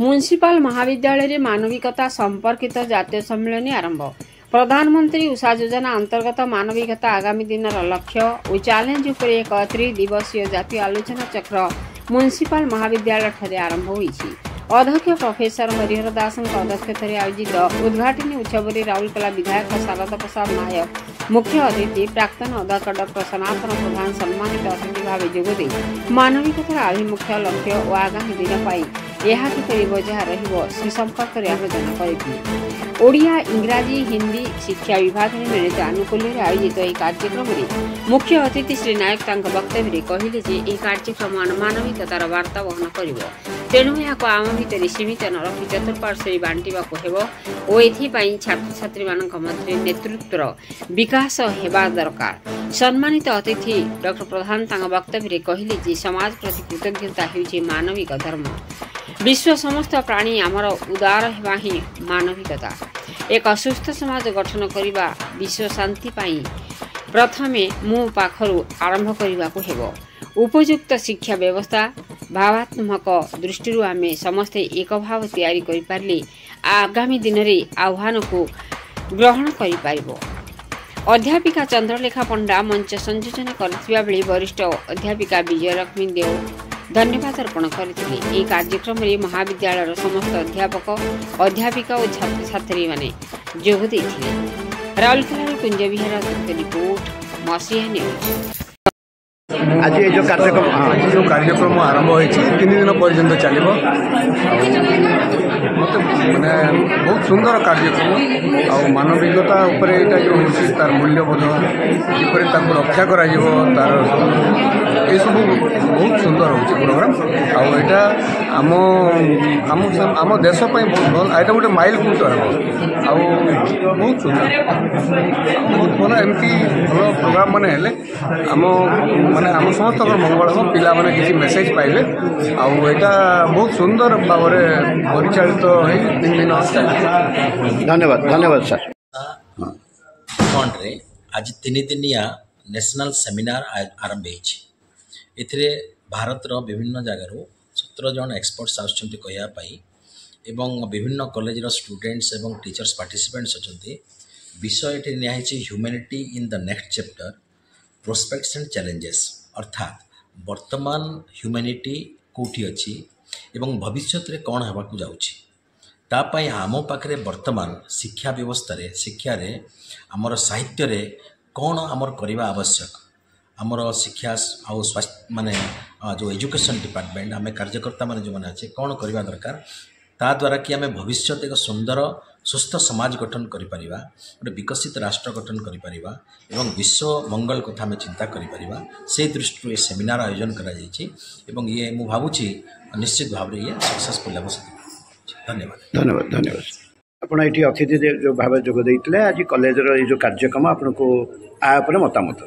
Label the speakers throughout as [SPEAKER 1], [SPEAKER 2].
[SPEAKER 1] Municipal महाविद्यालय मानविकता संपर्कित जातीय सम्मेलन आरंभ। प्रधानमंत्री उषा योजना अंतर्गत मानविकता आगामी दिन लक्ष्य और चैलेंज उपर एक 3 दिवसीय जातीय आलोचना चक्र म्युनिसिपल महाविद्यालय आरंभ होईछि। अध्यक्ष प्रोफेसर हरिहर दास अध्यक्षता आयोजित उद्घाटनी उत्सव में राउरकेला विधायक शारदा प्रसाद नायक मुख्य अतिथि प्राक्तन अध्यक्ष डॉक्टर सनातन प्रधान सम्मानित अतिथि भाव जोगदे मानविकतार आभिमुख्य लक्ष्य और आगामी दिन यह किपरि बजाय रहिबो से संपर्क में आलोचना करथिले। ओडिया इंग्राजी हिंदी शिक्षा विभाग में मिलित आनुकूल्य आयोजित यह कार्यक्रम में मुख्य अतिथि श्री नायक वक्तव्य कहले जे यह कार्यक्रम मानविकतार वार्ता वहन करिवो, तेणु यह आम भितर सीमित न रखी चतुर्पार्श्वे बांटिबाकू हेबो और एथिपाई छात्र छात्री मानक मध्य नेतृत्वर विकास हेबा दरकार। सम्मानित अतिथि डॉक्टर प्रधान वक्तव्य कहले जे समाज प्रति कृतज्ञता हेउछि मानविक धर्म। विश्व समस्त प्राणी आमर उदार हेबा ही मानविकता। एक सुस्थ समाज गठन करिबा विश्व शांति पाई प्रथमे मो पाखरु आरंभ करिबाकू हेबो। उपयुक्त शिक्षा व्यवस्था भावात्मक दृष्टि आमे समस्ते एक भाव तैयारी करि पारले आगामी दिन रे आह्वान को ग्रहण करि पारिबो। अध्यापिका चंद्रलेखा पंडा मंच संयोजन करथिबा बेले वरिष्ठ अध्यापिका विजयलक्ष्मी देव धन्यवाद अर्पण करथिले। ए कार्यक्रम में महाविद्यालय समस्त अध्यापक अध्यापिका और छात्र छात्री माने जोग देथिले। राउरकेला कुंज विहार रिपोर्ट मसीहा न्यूज।
[SPEAKER 2] आज ये जो कार्यक्रम आरंभ हो 3 दिन पर्यंत चलो मत मैंने बहुत सुंदर कार्यक्रम आ मानविकता उपरे एटा जो होची तार मूल्यबोध किपर ताको रक्षा करा जीवो तार ये सब बहुत सुंदर होची प्रोग्राम आ एटा आम आम आम देश पई बहुत भल एटा गोटे माइल खुंट आ बहुत सुंदर बहुत भल एमती भल प्रोग्राम माने हेले आम माने आम समस्त मंगल हम पिला माने किसी मेसेज पाइबे आ एटा बहुत सुंदर भाव परिचालित धन्यवाद धन्यवाद सर।
[SPEAKER 3] आज 3 दिनिया नेशनल सेमिनार आरंभ होती भारत विभिन्न जगार 17 जन एक्सपर्ट्स आसुँच कहवाई एवं विभिन्न कॉलेज स्टूडेंट्स एवं टीचर्स पार्टिसिपेंट्स अच्छा विषय ये नियाची humanity in the next chapter prospects and challenges अर्थात वर्तमान ह्यूमैनिटी कौटी अच्छी एवं भविष्य में कौन होगा जाऊँगी तापाई आम पाखे वर्तमान शिक्षा व्यवस्था रे शिक्षा रे आमर साहित्य रे कौन आमर करवा आवश्यक आमर शिक्षा आउ स्वास्थ्य माने जो एजुकेशन डिपार्टमेंट आम कार्यकर्ता माने जो मैंने अच्छे कौन करवा दरकार ता द्वारा कि आम भविष्य एक सुंदर सुस्थ समाज गठन करें गोटे विकसित राष्ट्र गठन करें विश्व मंगल कथा आम चिंता करें से दृष्टि ये सेमिनार आयोजन कर ये मु भावुची निश्चित भाव ये सक्सेसफुल हे। धन्यवाद
[SPEAKER 2] धन्यवाद धन्यवाद। आपड़ ये अतिथि जो भाव जोगदे आज कॉलेज जो कार्यक्रम आपन को आपर मतामत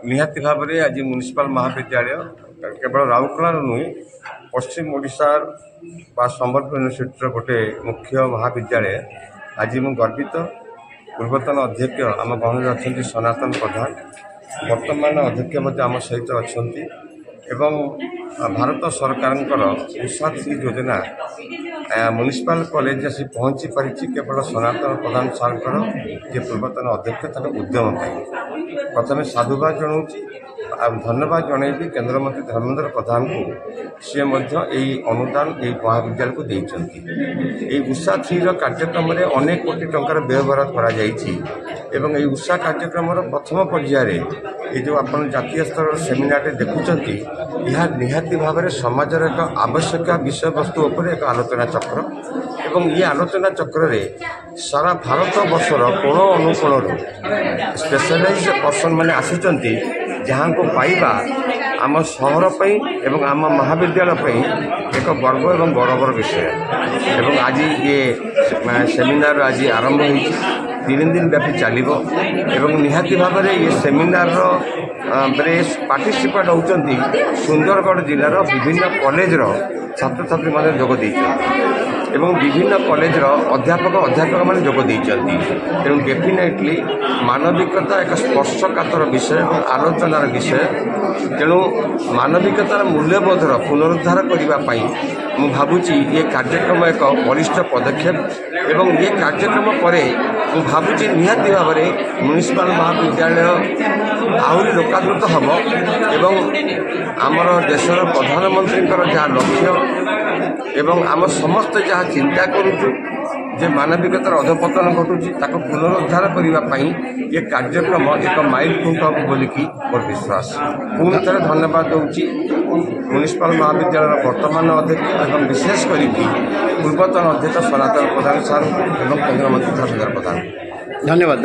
[SPEAKER 4] निहाती भाव में आज म्युनिसिपल महाविद्यालय केवल राउरकेला नुहे पश्चिम ओडिशा बा संबलपुर यूनिवर्सिटी गोटे मुख्य महाविद्यालय आज मु गर्वित पूर्वतन अध्यक्ष आम गहन अच्छा सनातन प्रधान वर्तमान अध्यक्ष आम सहित अच्छा एवं भारत सरकार उषा योजना म्युनिसिपल कॉलेज आसी पहुँची पारी केवल सनातन प्रधान सार जे पूर्वतन अध्यक्ष उद्यम प्रथम साधुवाद जनाऊँगी धन्यवाद जनइबी केंद्र मंत्री धर्मेंद्र प्रधान को सी अनुदान ये महाविद्यालय को देते उषा 3 कार्यक्रम में अनेक कोटी टंकार व्यवहार कर उषा कार्यक्रम प्रथम पर्यायर ये जो आप जातीय स्तर सेमिनार देखुं यह निहाती भाव में समाजर एक आवश्यक विषय वस्तु उपर एक आलोचना चक्र एवं ये आलोचना चक्र रे सारा भारत वर्षर कोण अनुकोण स्पेशलाइज पर्सन मैंने आसी जहाँ को पाइबा आम सहर एवं आम महाविद्यालय एक गर्व एवं गौरवर विषय एवं आज ये सेमिनार आज आरंभ हो 3 दिन व्यापी चलो एवं निहाती भाव में ये सेमिनार पार्टिसिपेट होती सुंदरगढ़ जिलार विभिन्न कॉलेज छात्र छात्री जोग ଏବଂ ବିଭିନ୍ନ କଲେଜର ଅଧ୍ୟାପକ ଅଧ୍ୟାପକମାନେ ଯୋଗ ଦେଇଛନ୍ତି। ତେଣୁ ଡେଫିନେଟଲି ମାନବିକତା ଏକ ସ୍ପର୍ଶକାତର ବିଷୟ ଏବଂ ଆଲୋଚନାର ବିଷୟ। ତେଣୁ ମାନବିକତାର ମୂଲ୍ୟବୋଧର ପୁନରୁଦ୍ଧାର କରିବା ପାଇଁ ମୁଁ ଭାବୁଛି ଏ କାର୍ଯ୍ୟକ୍ରମ ଏକ ବଳିଷ୍ଠ ପଦକ୍ଷେପ ଏବଂ ଏ କାର୍ଯ୍ୟକ୍ରମ ପରେ ମୁଁ ଭାବୁଛି ନିହାତି ଭାବରେ ମ୍ୟୁନିସିପାଲ ମହାବିଦ୍ୟାଳୟ ଆହୁରି ଲୋକାଦୃତ ହେବ ଏବଂ ଆମର ଦେଶର ପ୍ରଧାନମନ୍ତ୍ରୀଙ୍କର ଯାହା ଲକ୍ଷ୍ୟ ଏବଂ ଆମ ସମସ୍ତେ ଯାହା ଚିନ୍ତା କରୁଛୁ ଯେ ମାନବିକତାର ଅଧପତନ ଘଟୁଛି ତାକୁ ପୁନରୁଦ୍ଧାର କରିବା ପାଇଁ ଏ କାର୍ଯ୍ୟକ୍ରମ ଏକ ମାଇଲଖୁଣ୍ଟ ହେବ ବୋଲିକି ମୋର ବିଶ୍ୱାସ। ପୁଣି ଥରେ ଧନ୍ୟବାଦ ଦେଉଛି ମ୍ୟୁନିସିପାଲ ମହାବିଦ୍ୟାଳୟର ବର୍ତ୍ତମାନ ଅଧ୍ୟକ୍ଷ ଏବଂ ବିଶେଷ କରିକି ପୂର୍ବତନ ଅଧ୍ୟକ୍ଷ ସନାତନ ପ୍ରଧାନ ସାର୍ଙ୍କୁ ଏବଂ କେନ୍ଦ୍ରମନ୍ତ୍ରୀ ଧର୍ମେନ୍ଦ୍ର ପ୍ରଧାନ।
[SPEAKER 2] ଧନ୍ୟବାଦ।